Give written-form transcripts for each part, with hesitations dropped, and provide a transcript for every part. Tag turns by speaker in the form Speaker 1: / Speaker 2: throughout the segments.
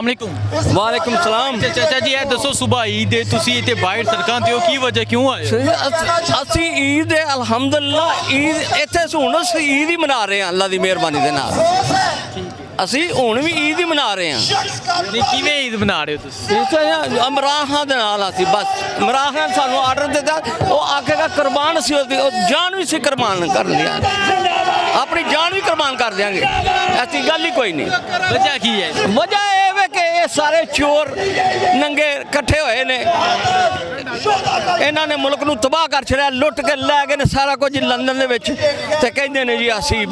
Speaker 1: वालेकुम सलाम।
Speaker 2: चाचा जी ਇਹ ਦੱਸੋ ਸੁਬਾ ਈਦ ਹੈ ਤੁਸੀਂ ਇੱਥੇ ਬਾਹਰ ਸੜਕਾਂ ਤੇ ਹੋ ਕੀ ਵਜ੍ਹਾ ਕਿਉਂ ਆਏ ਹੋ?
Speaker 1: ਅਸੀਂ ਈਦ ਅਲਹਮਦੁਲਿਲਾ ਈਦ ਇੱਥੇ ਹੁਣ ਅਸੀਂ ਈਦ ਹੀ ਮਨਾ ਰਹੇ ਹਾਂ ਅੱਲਾ ਦੀ ਮਿਹਰਬਾਨੀ ਦੇ ਨਾਲ। ਅਸੀਂ ਹੁਣ ਵੀ ਈਦ ਹੀ ਮਨਾ ਰਹੇ ਹਾਂ।
Speaker 2: ਨਹੀਂ ਕਿਵੇਂ ਈਦ ਮਨਾ ਰਹੇ ਹੋ ਤੁਸੀਂ?
Speaker 1: ਇਮਰਾਨ ਖਾਨ ਦੇ ਨਾਲ ਅਸੀਂ ਬਸ ਇਮਰਾਨ ਖਾਨ ਸਾਨੂੰ ਆਰਡਰ ਦਿੱਤਾ ਉਹ ਆਖੇਗਾ ਕੁਰਬਾਨ ਅਸੀਂ ਉਹ ਜਾਨ ਵੀ ਅਸੀਂ ਕੁਰਬਾਨ ਕਰ ਲਿਆ ਆਪਣੀ ਜਾਨ ਵੀ ਕੁਰਬਾਨ ਕਰ ਦਿਆਂਗੇ ਐਸੀ ਗੱਲ ਹੀ ਕੋਈ ਨਹੀਂ।
Speaker 2: ਵਜ੍ਹਾ ਕੀ ਹੈ?
Speaker 1: ਵਜ੍ਹਾ ਇਹ ਵੇ ਕਿ ਇਹ ਸਾਰੇ ਚੋਰ ਨੰਗੇ ਇਕੱਠੇ ਹੋਏ ਨੇ ਇਹਨਾਂ ਨੇ ਮੁਲਕ ਨੂੰ ਤਬਾਹ ਕਰ ਛੜਿਆ ਲੁੱਟ ਕੇ ਲੈ ਗਏ ਨੇ ਸਾਰਾ ਕੁਝ ਲੰਡਨ ਦੇ ਵਿੱਚ ਤੇ ਕਹਿੰਦੇ ਨੇ ਜੀ ਅਸੀਂ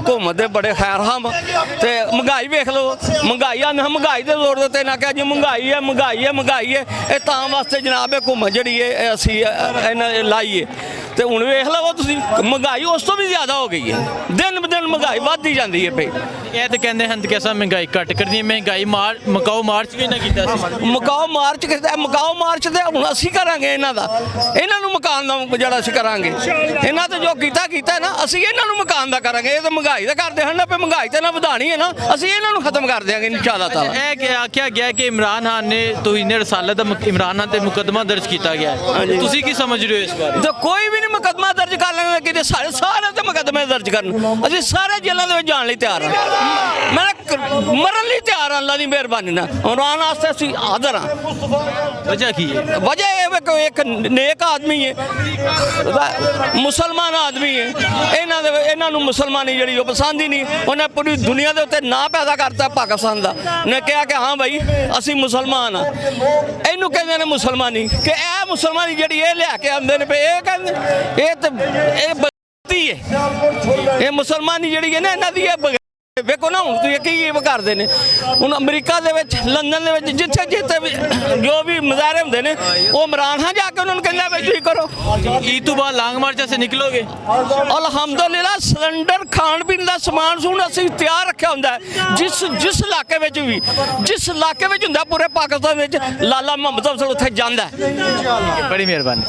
Speaker 1: ਘੁੰਮਦੇ ਬੜੇ ਖੈਰ ਹਮ ਤੇ ਮਹਿੰਗਾਈ ਵੇਖ ਲਓ ਮਹਿੰਗਾਈ ਆ ਮਹਿੰਗਾਈ ਦੇ ਜ਼ੋਰ ਦੇ ਉੱਤੇ ਨਾ ਕਿਹਾ ਜੀ ਮਹਿੰਗਾਈ ਹੈ ਮਹਿੰਗਾਈ ਹੈ ਮਹਿੰਗਾਈ ਹੈ ਇਹ ਤਾਂ ਵਾਸਤੇ ਜਨਾਬ ਇਹ ਘੁੰਮ ਜਿਹੜੀ ਹੈ ਅਸੀਂ ਇਹਨਾਂ ਲਾਈਏ ਤੇ ਹੁਣ ਵੇਖ ਲਓ ਤੁਸੀਂ ਮਹਿੰਗਾਈ ਉਸ ਤੋਂ ਵੀ ਜ਼ਿਆਦਾ ਹੋ ਗਈ ਹੈ ਦਿਨ ਬ ਦਿਨ ਮਹਿੰਗਾਈ ਵੱਧਦੀ ਜਾਂਦੀ ਹੈ ਪਈ।
Speaker 2: ਇਹ ਤਾਂ ਕਹਿੰਦੇ ਹਨ ਕਿ ਅਸਾਂ ਮਹਿੰਗਾਈ ਘੱਟ ਕਰਨੀ ਹੈ ਮਹਿੰਗਾਈ ਮਕਾਓ ਮਾਰਚ ਵੀ ਨਾ ਕੀਤਾ ਸੀ।
Speaker 1: ਮਕਾਓ ਮਾਰਚ ਕੀਤਾ ਮਕਾਓ ਮਾਰਚ ਤੇ ਹੁਣ ਅਸੀਂ ਕਰਾਂਗੇ ਇਹਨਾਂ ਦਾ ਇਹਨਾਂ ਨੂੰ ਮਕਾਨ ਦਾ ਜਿਹੜਾ ਅਸੀਂ ਕਰਾਂਗੇ ਇਹਨਾਂ ਤੇ ਜੋ ਕੀਤਾ ਨਾ ਅਸੀਂ ਇਹਨਾਂ ਨੂੰ ਮਕਾਨ ਦਾ ਕਰਾਂਗੇ। ਇਹ ਤਾਂ ਮਹਿੰਗਾਈ ਦਾ ਕਰਦੇ ਹਨ ਨਾ ਪੇ ਮਹਿੰਗਾਈ ਤੇ ਨਾ ਵਧਾਣੀ ਹੈ ਨਾ ਅਸੀਂ ਇਹਨਾਂ ਨੂੰ ਖਤਮ ਕਰ ਦਿਆਂਗੇ ਇਨਸ਼ਾਅੱਲਾਹ ਤਾਲਾ।
Speaker 2: ਇਹ ਕਿ ਆਖਿਆ ਗਿਆ ਕਿ ਇਮਰਾਨ ਖਾਨ ਨੇ ਤੋਹੀਨ ਰਸਾਲਤ ਦਾ ਇਮਰਾਨ ਖਾਨ ਤੇ ਮੁਕੱਦਮਾ ਦਰਜ ਕੀਤਾ ਗਿਆ ਹੈ ਤੁਸੀਂ ਕੀ ਸਮਝ ਰਹੇ ਹੋ ਇਸ ਬਾਰੇ?
Speaker 1: ਤੇ ਕੋਈ ਵੀ ਨਹੀਂ ਮੁਕੱਦਮਾ ਦਰਜ ਕਰ ਲੈਣਾ ਕਿ ਸਾਰੇ ਤੇ ਮੁਕੱਦਮੇ ਦਰਜ ਕਰਨ ਅਸੀਂ ਸਾਰੇ ਜੇਲ੍ਹਾਂ ਦੇ ਵਿੱਚ ਜਾਣ ਲਈ ਤਿਆਰ ਹਾਂ ਮੈਂ ਮਰਨ ਲਈ ਤਿਆਰ ਹਾਂ ਅੱਲਾ ਦੀ ਮਿਹਰਬਾਨੀ ਨਾਲ ਇਮਰਾਨ ਵਾਸਤੇ ਅਸੀਂ ਹਾਜ਼ਰ ਹਾਂ।
Speaker 2: ਵਜ੍ਹਾ ਕੀ ਹੈ?
Speaker 1: वजह ये है कि एक नेक आदमी है मुसलमान आदमी है इन्हों मुसलमानी जी पसंद ही नहीं उन्हें पूरी दुनिया के उत्ते ना पैदा करता पाकिस्तान का उन्हें कहा कि हाँ भाई असी मुसलमान हाँ इनू कहते हैं मुसलमानी कि यह मुसलमानी जी ये लिया के आते हैं ये कहते है ये मुसलमानी जी है ना इन्हों ਵੇਖੋ ਨਾ ਹੁਣ ਤੁਸੀਂ ਕੀ ਕਰਦੇ ਨੇ ਹੁਣ ਅਮਰੀਕਾ ਦੇ ਵਿੱਚ ਲੰਡਨ ਦੇ ਵਿੱਚ ਜਿੱਥੇ ਜਿੱਥੇ ਜੋ ਵੀ ਮੁਜ਼ਾਹਰੇ ਹੁੰਦੇ ਨੇ ਉਹ ਇਮਰਾਨ ਖਾਨ ਜਾ ਕੇ ਉਹਨਾਂ ਨੂੰ ਕਹਿੰਦਾ ਵੀ ਤੁਸੀਂ ਕਰੋ।
Speaker 2: ਈਦ ਤੋਂ ਬਾਅਦ ਲਾਂਗ ਮਾਰਚ ਸੇ ਨਿਕਲੋਗੇ?
Speaker 1: ਅਲਹਮਦੁਲਿਲਾ ਸਿਲੰਡਰ ਖਾਣ ਪੀਣ ਦਾ ਸਮਾਨ ਸੁਣ ਅਸੀਂ ਤਿਆਰ ਰੱਖਿਆ ਹੁੰਦਾ ਜਿਸ ਇਲਾਕੇ ਵਿੱਚ ਵੀ ਜਿਸ ਇਲਾਕੇ ਵਿੱਚ ਹੁੰਦਾ ਪੂਰੇ ਪਾਕਿਸਤਾਨ ਵਿੱਚ ਲਾਲਾ ਮੁਹੰਮਦ ਅਫਜ਼ਲ ਉੱਥੇ ਜਾਂਦਾ।
Speaker 2: ਬੜੀ ਮਿਹਰਬਾਨੀ।